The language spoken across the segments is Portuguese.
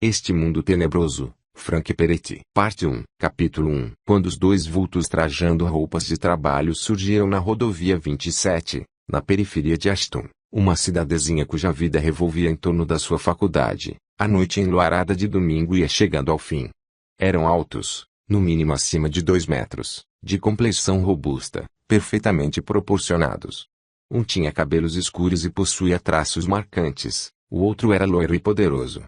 Este Mundo Tenebroso, Frank Peretti. Parte 1. Capítulo 1. Quando os dois vultos trajando roupas de trabalho surgiram na rodovia 27, na periferia de Ashton, uma cidadezinha cuja vida revolvia em torno da sua faculdade, a noite enluarada de domingo ia chegando ao fim. Eram altos, no mínimo acima de 2 metros, de complexão robusta, perfeitamente proporcionados. Um tinha cabelos escuros e possuía traços marcantes, o outro era loiro e poderoso.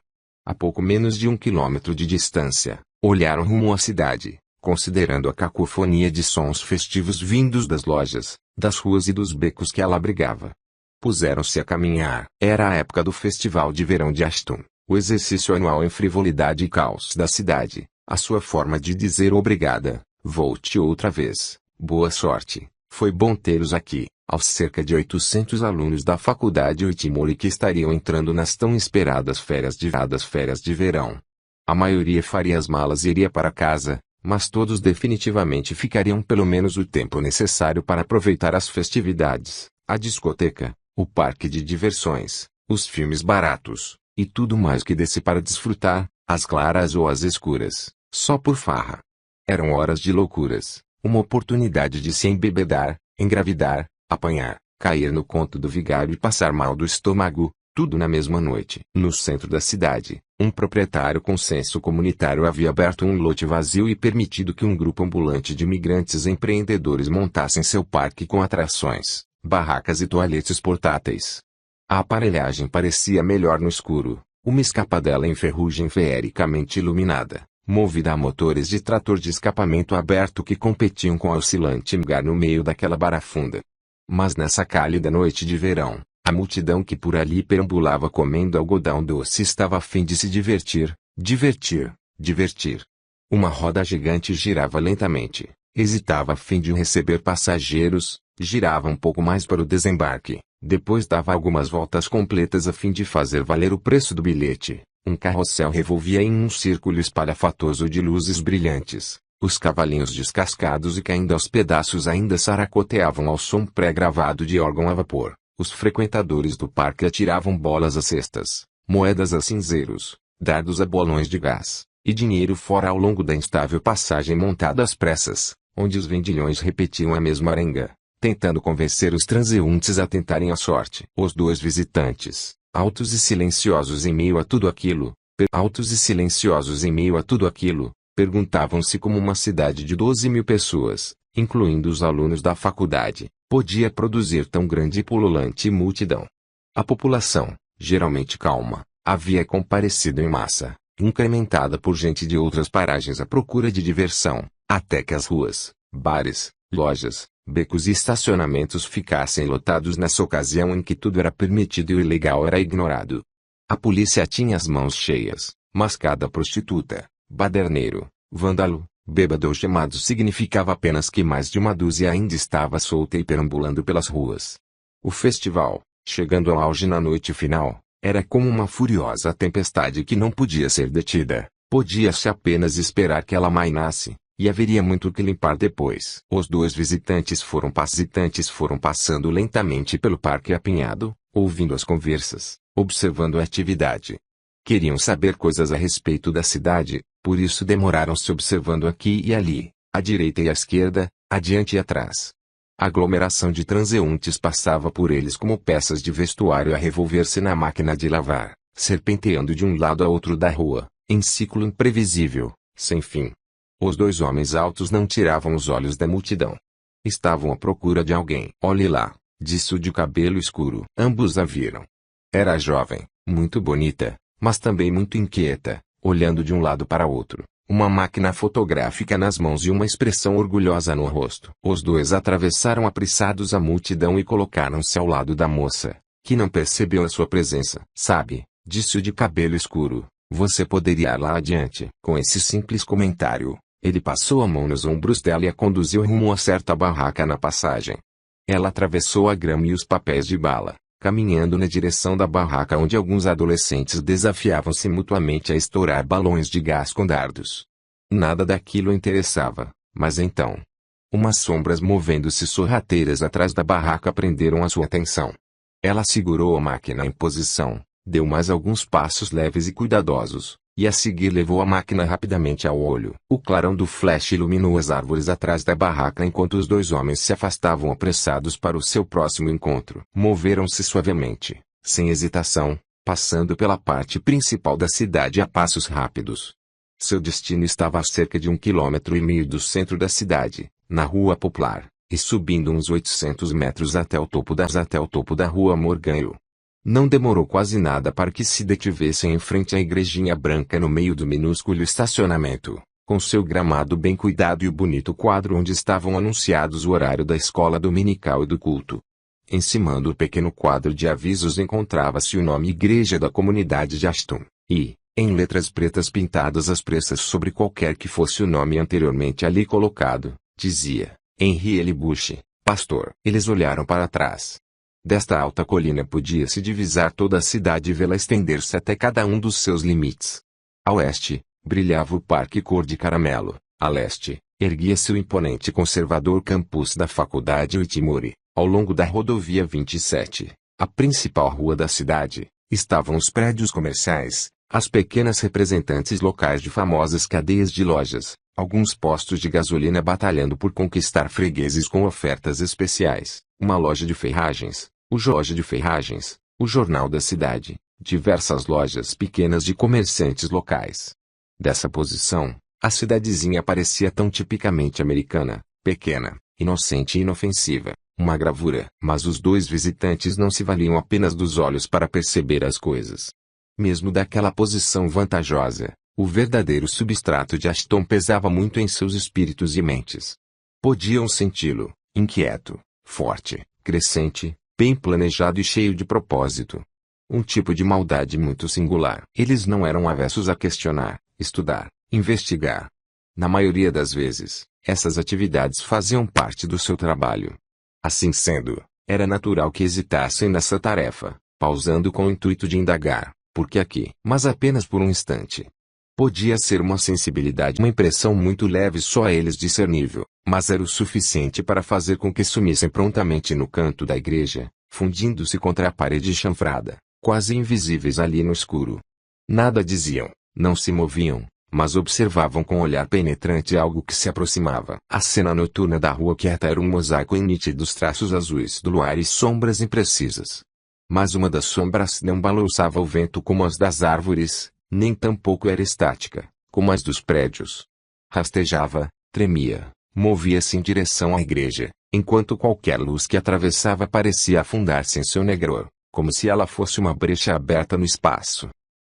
A pouco menos de 1 quilômetro de distância, olharam rumo à cidade, considerando a cacofonia de sons festivos vindos das lojas, das ruas e dos becos que ela abrigava. Puseram-se a caminhar. Era a época do Festival de Verão de Ashton, o exercício anual em frivolidade e caos da cidade, a sua forma de dizer obrigada, volte outra vez, boa sorte, foi bom tê-los aqui. Aos cerca de 800 alunos da faculdade Whitmore que estariam entrando nas tão esperadas férias de verão. A maioria faria as malas e iria para casa, mas todos definitivamente ficariam pelo menos o tempo necessário para aproveitar as festividades, a discoteca, o parque de diversões, os filmes baratos, e tudo mais que desse para desfrutar, às claras ou às escuras, só por farra. Eram horas de loucuras, uma oportunidade de se embebedar, engravidar, apanhar, cair no conto do vigário e passar mal do estômago, tudo na mesma noite. No centro da cidade, um proprietário com senso comunitário havia aberto um lote vazio e permitido que um grupo ambulante de imigrantes empreendedores montassem seu parque com atrações, barracas e toaletes portáteis. A aparelhagem parecia melhor no escuro, uma escapadela em ferrugem feericamente iluminada, movida a motores de trator de escapamento aberto que competiam com a oscilante lugar no meio daquela barafunda. Mas nessa cálida noite de verão, a multidão que por ali perambulava comendo algodão doce estava a fim de se divertir, divertir. Uma roda gigante girava lentamente, hesitava a fim de receber passageiros, girava um pouco mais para o desembarque, depois dava algumas voltas completas a fim de fazer valer o preço do bilhete. Um carrossel revolvia em um círculo espalhafatoso de luzes brilhantes. Os cavalinhos descascados e caindo aos pedaços ainda saracoteavam ao som pré-gravado de órgão a vapor. Os frequentadores do parque atiravam bolas a cestas, moedas a cinzeiros, dardos a bolões de gás, e dinheiro fora ao longo da instável passagem montada às pressas, onde os vendilhões repetiam a mesma arenga, tentando convencer os transeuntes a tentarem a sorte. Os dois visitantes, altos e silenciosos em meio a tudo aquilo, perguntavam-se como uma cidade de 12 mil pessoas, incluindo os alunos da faculdade, podia produzir tão grande e pululante multidão. A população, geralmente calma, havia comparecido em massa, incrementada por gente de outras paragens à procura de diversão, até que as ruas, bares, lojas, becos e estacionamentos ficassem lotados nessa ocasião em que tudo era permitido e o ilegal era ignorado. A polícia tinha as mãos cheias, mas cada prostituta, baderneiro, vândalo, bêbado ou chamado significava apenas que mais de uma dúzia ainda estava solta e perambulando pelas ruas. O festival, chegando ao auge na noite final, era como uma furiosa tempestade que não podia ser detida, podia-se apenas esperar que ela amainasse, e haveria muito que limpar depois. Os dois visitantes foram passando lentamente pelo parque apinhado, ouvindo as conversas, observando a atividade. Queriam saber coisas a respeito da cidade, por isso demoraram-se observando aqui e ali, à direita e à esquerda, adiante e atrás. A aglomeração de transeuntes passava por eles como peças de vestuário a revolver-se na máquina de lavar, serpenteando de um lado a outro da rua, em ciclo imprevisível, sem fim. Os dois homens altos não tiravam os olhos da multidão. Estavam à procura de alguém. Olhe lá, disse o de cabelo escuro. Ambos a viram. Era jovem, muito bonita, mas também muito inquieta, olhando de um lado para outro, uma máquina fotográfica nas mãos e uma expressão orgulhosa no rosto. Os dois atravessaram apressados a multidão e colocaram-se ao lado da moça, que não percebeu a sua presença. Sabe, disse o de cabelo escuro, você poderia ir lá adiante. Com esse simples comentário, ele passou a mão nos ombros dela e a conduziu rumo a certa barraca na passagem. Ela atravessou a grama e os papéis de bala, caminhando na direção da barraca onde alguns adolescentes desafiavam-se mutuamente a estourar balões de gás com dardos. Nada daquilo interessava, mas então, umas sombras movendo-se sorrateiras atrás da barraca prenderam a sua atenção. Ela segurou a máquina em posição, Deu mais alguns passos leves e cuidadosos, e a seguir levou a máquina rapidamente ao olho. O clarão do flash iluminou as árvores atrás da barraca enquanto os dois homens se afastavam apressados para o seu próximo encontro. Moveram-se suavemente, sem hesitação, passando pela parte principal da cidade a passos rápidos. Seu destino estava a cerca de 1,5 km do centro da cidade, na Rua Popular, e subindo uns 800 metros até o topo da Rua Morganho. Não demorou quase nada para que se detivessem em frente à igrejinha branca no meio do minúsculo estacionamento, com seu gramado bem cuidado e o bonito quadro onde estavam anunciados o horário da escola dominical e do culto. Em cima do pequeno quadro de avisos encontrava-se o nome Igreja da Comunidade de Ashton, e, em letras pretas pintadas às pressas sobre qualquer que fosse o nome anteriormente ali colocado, dizia, Henry L. Bush, pastor. Eles olharam para trás. Desta alta colina podia-se divisar toda a cidade e vê-la estender-se até cada um dos seus limites. A oeste, brilhava o Parque Cor de Caramelo. A leste, erguia-se o imponente conservador campus da Faculdade Whitmore. Ao longo da rodovia 27, a principal rua da cidade, estavam os prédios comerciais, as pequenas representantes locais de famosas cadeias de lojas, alguns postos de gasolina batalhando por conquistar fregueses com ofertas especiais, uma loja de ferragens, o jornal da cidade, diversas lojas pequenas de comerciantes locais. Dessa posição, a cidadezinha parecia tão tipicamente americana, pequena, inocente e inofensiva, uma gravura. Mas os dois visitantes não se valiam apenas dos olhos para perceber as coisas. Mesmo daquela posição vantajosa, o verdadeiro substrato de Ashton pesava muito em seus espíritos e mentes. Podiam senti-lo, inquieto, forte, crescente, bem planejado e cheio de propósito. Um tipo de maldade muito singular. Eles não eram avessos a questionar, estudar, investigar. Na maioria das vezes, essas atividades faziam parte do seu trabalho. Assim sendo, era natural que hesitassem nessa tarefa, pausando com o intuito de indagar, por que aqui? Mas apenas por um instante. Podia ser uma sensibilidade, uma impressão muito leve só a eles discernível, mas era o suficiente para fazer com que sumissem prontamente no canto da igreja, fundindo-se contra a parede chanfrada, quase invisíveis ali no escuro. Nada diziam, não se moviam, mas observavam com olhar penetrante algo que se aproximava. A cena noturna da rua quieta era um mosaico em nítidos traços azuis do luar e sombras imprecisas. Mas uma das sombras não balançava o vento como as das árvores, nem tampouco era estática, como as dos prédios. Rastejava, tremia, movia-se em direção à igreja, enquanto qualquer luz que atravessava parecia afundar-se em seu negror, como se ela fosse uma brecha aberta no espaço.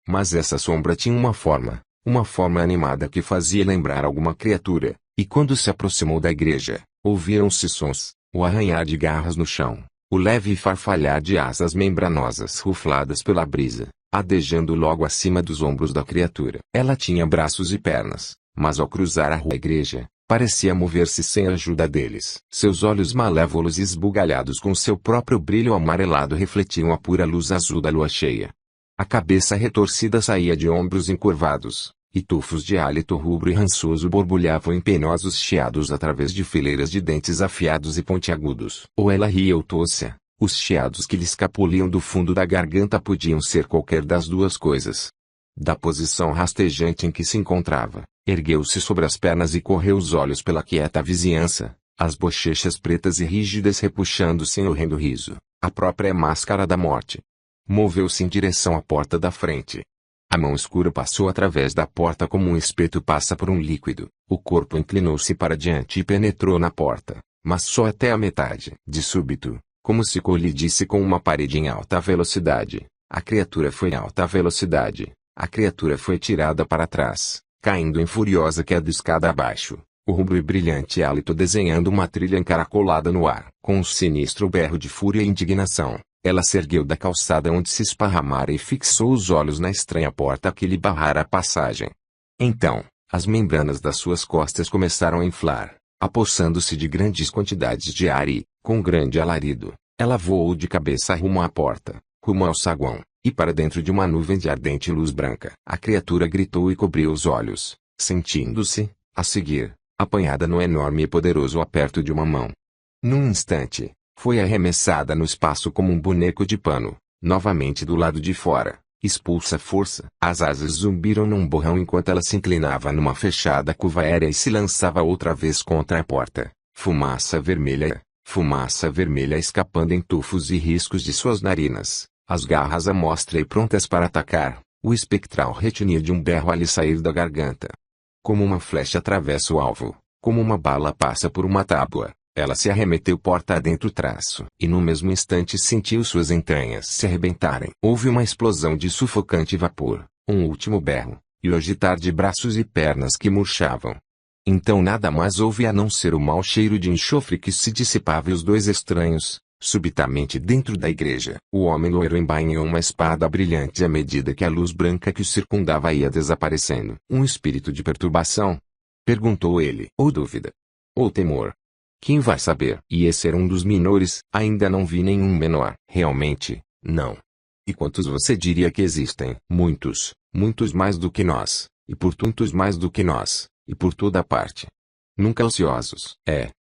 Mas essa sombra tinha uma forma animada que fazia lembrar alguma criatura, e quando se aproximou da igreja, ouviram-se sons, o arranhar de garras no chão, o leve farfalhar de asas membranosas rufladas pela brisa, adejando logo acima dos ombros da criatura. Ela tinha braços e pernas, mas ao cruzar a rua igreja, parecia mover-se sem a ajuda deles. Seus olhos malévolos e esbugalhados com seu próprio brilho amarelado refletiam a pura luz azul da lua cheia. A cabeça retorcida saía de ombros encurvados, e tufos de hálito rubro e rançoso borbulhavam em penosos chiados através de fileiras de dentes afiados e pontiagudos. Ou ela ria ou tosse. Os chiados que lhe escapuliam do fundo da garganta podiam ser qualquer das duas coisas. Da posição rastejante em que se encontrava, ergueu-se sobre as pernas e correu os olhos pela quieta vizinhança, as bochechas pretas e rígidas repuxando-se em horrendo riso, a própria máscara da morte. Moveu-se em direção à porta da frente. A mão escura passou através da porta como um espeto passa por um líquido. O corpo inclinou-se para diante e penetrou na porta, mas só até a metade. De súbito, como se colidisse com uma parede em alta velocidade, a criatura foi tirada para trás, caindo em furiosa queda escada abaixo, o rubro e brilhante hálito desenhando uma trilha encaracolada no ar. Com um sinistro berro de fúria e indignação, ela se ergueu da calçada onde se esparramara e fixou os olhos na estranha porta que lhe barrara a passagem. Então, as membranas das suas costas começaram a inflar, apossando-se de grandes quantidades de ar e, com grande alarido, ela voou de cabeça rumo à porta, rumo ao saguão, e para dentro de uma nuvem de ardente luz branca. A criatura gritou e cobriu os olhos, sentindo-se, a seguir, apanhada no enorme e poderoso aperto de uma mão. Num instante, foi arremessada no espaço como um boneco de pano, novamente do lado de fora, Expulsa a força. As asas zumbiram num borrão enquanto ela se inclinava numa fechada curva aérea e se lançava outra vez contra a porta. Fumaça vermelha escapando em tufos e riscos de suas narinas, as garras à mostra e prontas para atacar. O espectral retinha de um berro a lhe sair da garganta. Como uma flecha atravessa o alvo, como uma bala passa por uma tábua, ela se arremeteu porta adentro traço. E no mesmo instante sentiu suas entranhas se arrebentarem. Houve uma explosão de sufocante vapor, um último berro, e o agitar de braços e pernas que murchavam. Então nada mais houve a não ser o mau cheiro de enxofre que se dissipava e os dois estranhos, subitamente dentro da igreja. O homem loiro embainhou uma espada brilhante à medida que a luz branca que o circundava ia desaparecendo. Um espírito de perturbação? Perguntou ele. Ou dúvida? Ou temor? Quem vai saber? E esse era um dos menores. Ainda não vi nenhum menor. Realmente, não. E quantos você diria que existem? Muitos, muitos mais do que nós, e por tantos mais do que nós, e por toda parte. Nunca ociosos.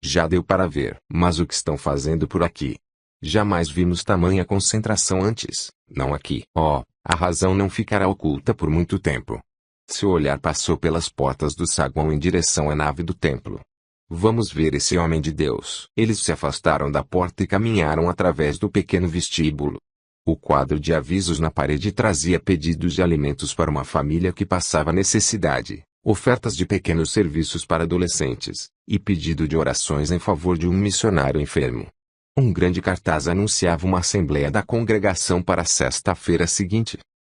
Já deu para ver. Mas o que estão fazendo por aqui? Jamais vimos tamanha concentração antes. Não aqui. A razão não ficará oculta por muito tempo. Seu olhar passou pelas portas do saguão em direção à nave do templo. Vamos ver esse homem de Deus. Eles se afastaram da porta e caminharam através do pequeno vestíbulo. O quadro de avisos na parede trazia pedidos de alimentos para uma família que passava necessidade, ofertas de pequenos serviços para adolescentes, e pedido de orações em favor de um missionário enfermo. Um grande cartaz anunciava uma assembleia da congregação para a sexta-feira seguinte.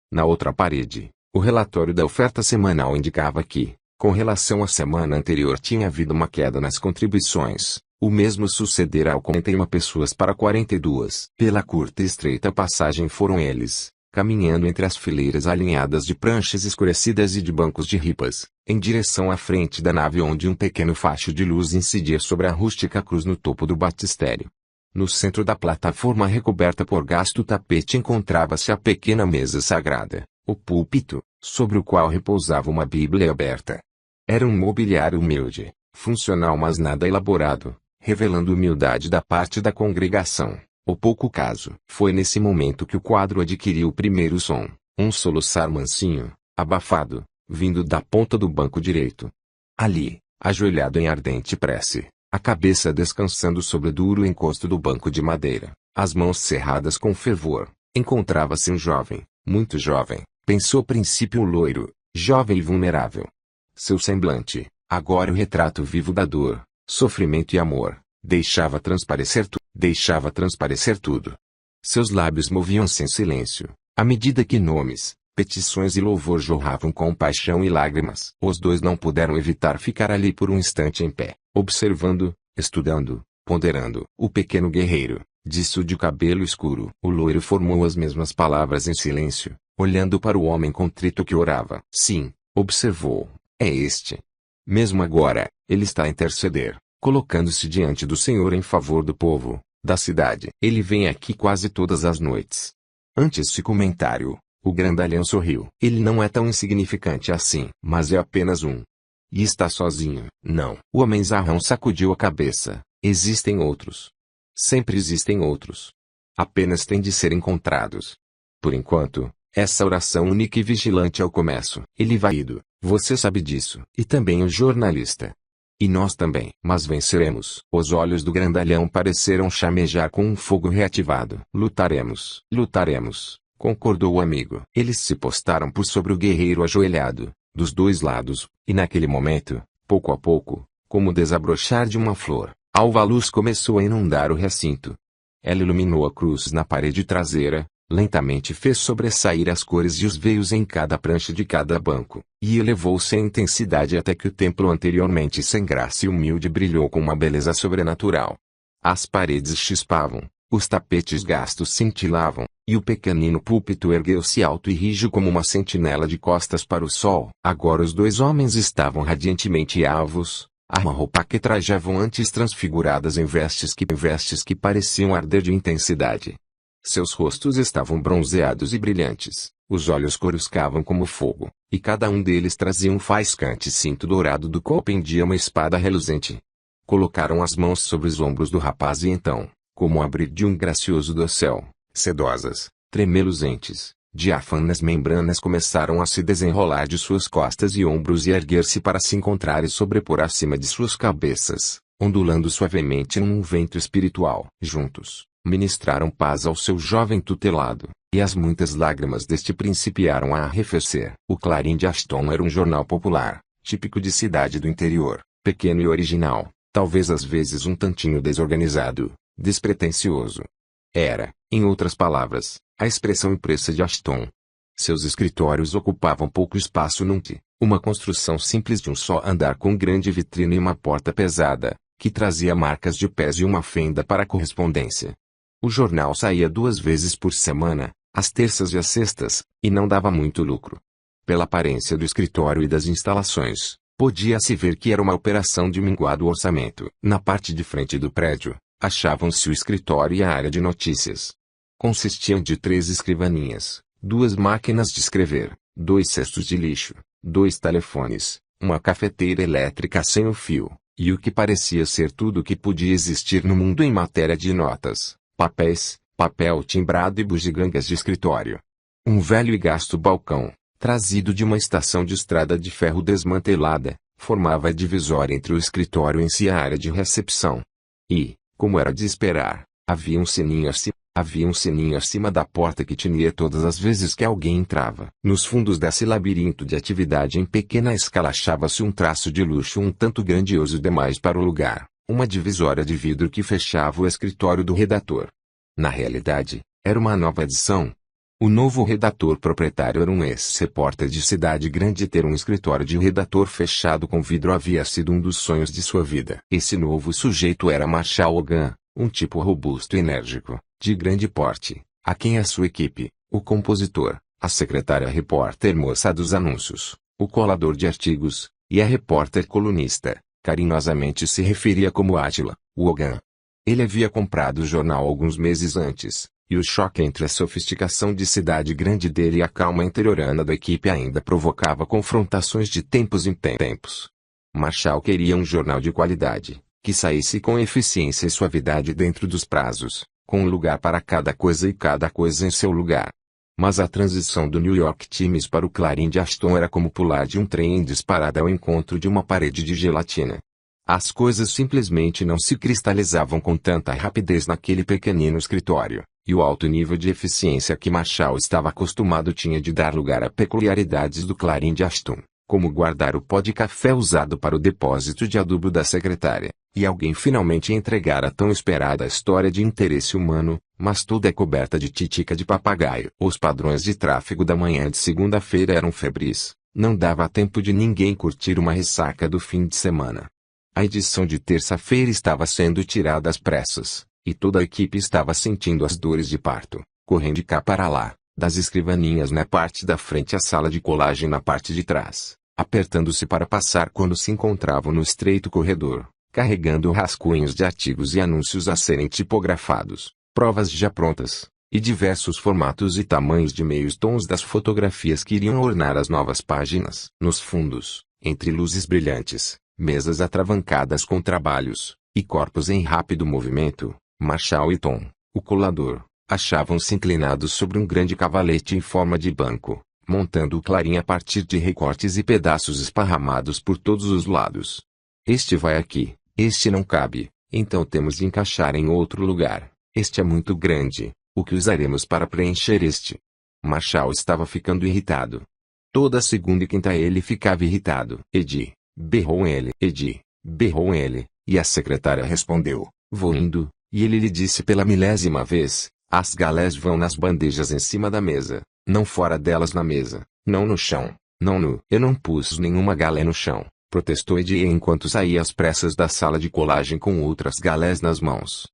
Na outra parede, o relatório da oferta semanal indicava que, com relação à semana anterior, tinha havido uma queda nas contribuições. O mesmo sucederá ao 41 pessoas para 42. Pela curta e estreita passagem foram eles, caminhando entre as fileiras alinhadas de pranchas escurecidas e de bancos de ripas, em direção à frente da nave onde um pequeno facho de luz incidia sobre a rústica cruz no topo do batistério. No centro da plataforma recoberta por gasto tapete encontrava-se a pequena mesa sagrada, o púlpito, sobre o qual repousava uma Bíblia aberta. Era um mobiliário humilde, funcional mas nada elaborado, revelando humildade da parte da congregação, ou pouco caso. Foi nesse momento que o quadro adquiriu o primeiro som, um soluçar mansinho, abafado, vindo da ponta do banco direito. Ali, ajoelhado em ardente prece, a cabeça descansando sobre o duro encosto do banco de madeira, as mãos cerradas com fervor, encontrava-se um jovem, muito jovem, pensou a princípio o loiro, jovem e vulnerável. Seu semblante, agora o retrato vivo da dor, sofrimento e amor, deixava transparecer tudo. Seus lábios moviam-se em silêncio, à medida que nomes, petições e louvor jorravam com paixão e lágrimas. Os dois não puderam evitar ficar ali por um instante em pé, observando, estudando, ponderando. O pequeno guerreiro, disso de cabelo escuro. O loiro formou as mesmas palavras em silêncio, olhando para o homem contrito que orava. Sim, observou, é este. Mesmo agora, ele está a interceder, colocando-se diante do Senhor em favor do povo, da cidade. Ele vem aqui quase todas as noites. Ante esse comentário, o grandalhão sorriu. Ele não é tão insignificante assim, mas é apenas um. E está sozinho. Não. O homem zarrão sacudiu a cabeça. Existem outros. Sempre existem outros. Apenas têm de ser encontrados. Por enquanto, essa oração única e vigilante é o começo. Ele vai indo. Você sabe disso. E também o jornalista. E nós também. Mas venceremos. Os olhos do grandalhão pareceram chamejar com um fogo reativado. Lutaremos. Lutaremos, concordou o amigo. Eles se postaram por sobre o guerreiro ajoelhado, dos dois lados, e naquele momento, pouco a pouco, como o desabrochar de uma flor, alva luz começou a inundar o recinto. Ela iluminou a cruz na parede traseira, lentamente fez sobressair as cores e os veios em cada prancha de cada banco, e elevou-se em intensidade até que o templo anteriormente sem graça e humilde brilhou com uma beleza sobrenatural. As paredes chispavam, os tapetes gastos cintilavam, e o pequenino púlpito ergueu-se alto e rijo como uma sentinela de costas para o sol. Agora os dois homens estavam radiantemente alvos, a roupa que trajavam antes transfiguradas em vestes que pareciam arder de intensidade. Seus rostos estavam bronzeados e brilhantes, os olhos coruscavam como fogo, e cada um deles trazia um faiscante cinto dourado do qual pendia uma espada reluzente. Colocaram as mãos sobre os ombros do rapaz e então, como o abrir de um gracioso dossel, sedosas, tremeluzentes, Diáfanas membranas começaram a se desenrolar de suas costas e ombros e erguer-se para se encontrar e sobrepor acima de suas cabeças, ondulando suavemente num vento espiritual. Juntos, ministraram paz ao seu jovem tutelado, e as muitas lágrimas deste principiaram a arrefecer. O Clarim de Ashton era um jornal popular, típico de cidade do interior, pequeno e original, talvez às vezes um tantinho desorganizado, despretensioso. Era, em outras palavras, a expressão impressa de Ashton. Seus escritórios ocupavam pouco espaço num T, uma construção simples de um só andar com grande vitrine e uma porta pesada, que trazia marcas de pés e uma fenda para a correspondência. O jornal saía 2 vezes por semana, às terças e às sextas, e não dava muito lucro. Pela aparência do escritório e das instalações, podia-se ver que era uma operação de minguado orçamento. Na parte de frente do prédio, achavam-se o escritório e a área de notícias. Consistiam de 3 escrivaninhas, 2 máquinas de escrever, 2 cestos de lixo, 2 telefones, uma cafeteira elétrica sem o fio, e o que parecia ser tudo o que podia existir no mundo em matéria de notas, papéis, papel timbrado e bugigangas de escritório. Um velho e gasto balcão, trazido de uma estação de estrada de ferro desmantelada, formava a divisória entre o escritório em si e a área de recepção. E, como era de esperar, havia um sininho acima da porta que tinia todas as vezes que alguém entrava. Nos fundos desse labirinto de atividade em pequena escala achava-se um traço de luxo um tanto grandioso demais para o lugar, uma divisória de vidro que fechava o escritório do redator. Na realidade, era uma nova adição. O novo redator proprietário era um ex-repórter de cidade grande e ter um escritório de redator fechado com vidro havia sido um dos sonhos de sua vida. Esse novo sujeito era Marshall Hogan, um tipo robusto e enérgico, de grande porte, a quem a sua equipe, o compositor, a secretária repórter moça dos anúncios, o colador de artigos, e a repórter colunista, carinhosamente se referia como Átila, o Hogan. Ele havia comprado o jornal alguns meses antes, e o choque entre a sofisticação de cidade grande dele e a calma interiorana da equipe ainda provocava confrontações de tempos em tempos. Marshall queria um jornal de qualidade, que saísse com eficiência e suavidade dentro dos prazos, com um lugar para cada coisa e cada coisa em seu lugar. Mas a transição do New York Times para o Clarim de Ashton era como pular de um trem em disparada ao encontro de uma parede de gelatina. As coisas simplesmente não se cristalizavam com tanta rapidez naquele pequenino escritório, e o alto nível de eficiência que Marshall estava acostumado tinha de dar lugar a peculiaridades do Clarim de Ashton, como guardar o pó de café usado para o depósito de adubo da secretária, e alguém finalmente entregar a tão esperada história de interesse humano, mas toda é coberta de titica de papagaio. Os padrões de tráfego da manhã de segunda-feira eram febris, não dava tempo de ninguém curtir uma ressaca do fim de semana. A edição de terça-feira estava sendo tirada às pressas, e toda a equipe estava sentindo as dores de parto, correndo de cá para lá, das escrivaninhas na parte da frente à sala de colagem na parte de trás, apertando-se para passar quando se encontravam no estreito corredor, carregando rascunhos de artigos e anúncios a serem tipografados, provas já prontas, e diversos formatos e tamanhos de meios tons das fotografias que iriam ornar as novas páginas. Nos fundos, entre luzes brilhantes, mesas atravancadas com trabalhos, e corpos em rápido movimento, Marshall e Tom, o colador, achavam-se inclinados sobre um grande cavalete em forma de banco, montando o Clarim a partir de recortes e pedaços esparramados por todos os lados. Este vai aqui, este não cabe, então temos de encaixar em outro lugar, este é muito grande, o que usaremos para preencher este? Marshall estava ficando irritado. Toda segunda e quinta ele ficava irritado. Edi, berrou ele. Edi, berrou ele, e a secretária respondeu, vou indo, e ele lhe disse pela 1000ª vez, as galés vão nas bandejas em cima da mesa, não fora delas na mesa, não no chão, não no... Eu não pus nenhuma galé no chão, protestou Edi enquanto saía às pressas da sala de colagem com outras galés nas mãos.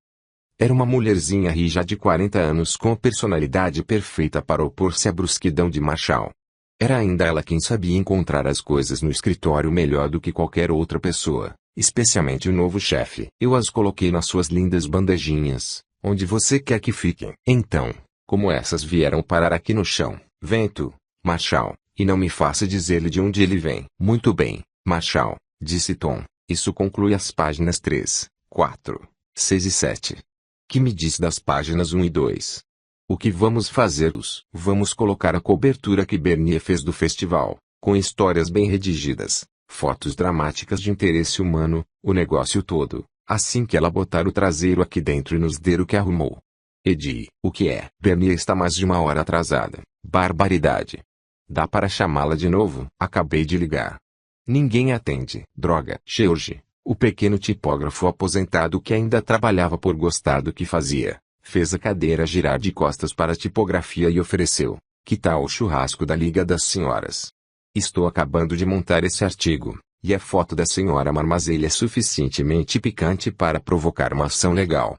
Era uma mulherzinha rija de 40 anos com a personalidade perfeita para opor-se à brusquidão de Marshall. Era ainda ela quem sabia encontrar as coisas no escritório melhor do que qualquer outra pessoa, especialmente o novo chefe. Eu as coloquei nas suas lindas bandejinhas, onde você quer que fiquem. Então, como essas vieram parar aqui no chão, vento, Marshall, e não me faça dizer-lhe de onde ele vem. Muito bem, Marshall, disse Tom, isso conclui as páginas 3, 4, 6 e 7. Que me diz das páginas 1 e 2? O que vamos fazer? Vamos colocar a cobertura que Bernier fez do festival, com histórias bem redigidas, fotos dramáticas de interesse humano, o negócio todo, assim que ela botar o traseiro aqui dentro e nos der o que arrumou. Eddie, o que é? Bernier está mais de 1 hora atrasada. Barbaridade. Dá para chamá-la de novo? Acabei de ligar. Ninguém atende. Droga. George, o pequeno tipógrafo aposentado que ainda trabalhava por gostar do que fazia, fez a cadeira girar de costas para a tipografia e ofereceu: que tal o churrasco da Liga das Senhoras? Estou acabando de montar esse artigo, e a foto da senhora Marmazelli é suficientemente picante para provocar uma ação legal.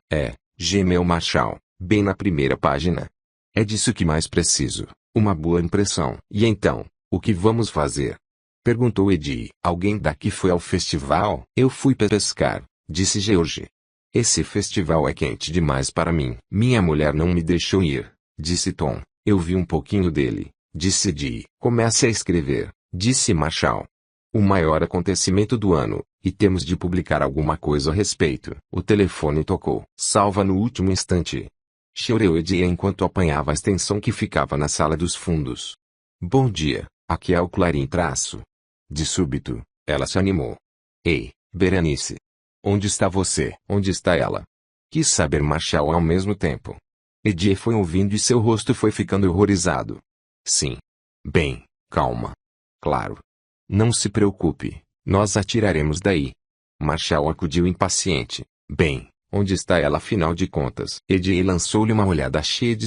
Gemeu Marshall, bem na primeira página. É disso que mais preciso, uma boa impressão. E então, o que vamos fazer? Perguntou Eddie. Alguém daqui foi ao festival? Eu fui pescar, disse George. Esse festival é quente demais para mim. Minha mulher não me deixou ir, disse Tom. Eu vi um pouquinho dele, disse Eddie. Comece a escrever, disse Marshall. O maior acontecimento do ano, e temos de publicar alguma coisa a respeito. O telefone tocou. Salva no último instante. Chorou Eddie enquanto apanhava a extensão que ficava na sala dos fundos. Bom dia, aqui é o Clarim Traço. De súbito, ela se animou. Ei, Berenice. Onde está você? Onde está ela? Quis saber Marshall ao mesmo tempo. Eddie foi ouvindo e seu rosto foi ficando horrorizado. Sim. Bem, calma. Claro. Não se preocupe, nós a tiraremos daí. Marshall acudiu impaciente. Bem, onde está ela afinal de contas? Eddie lançou-lhe uma olhada cheia de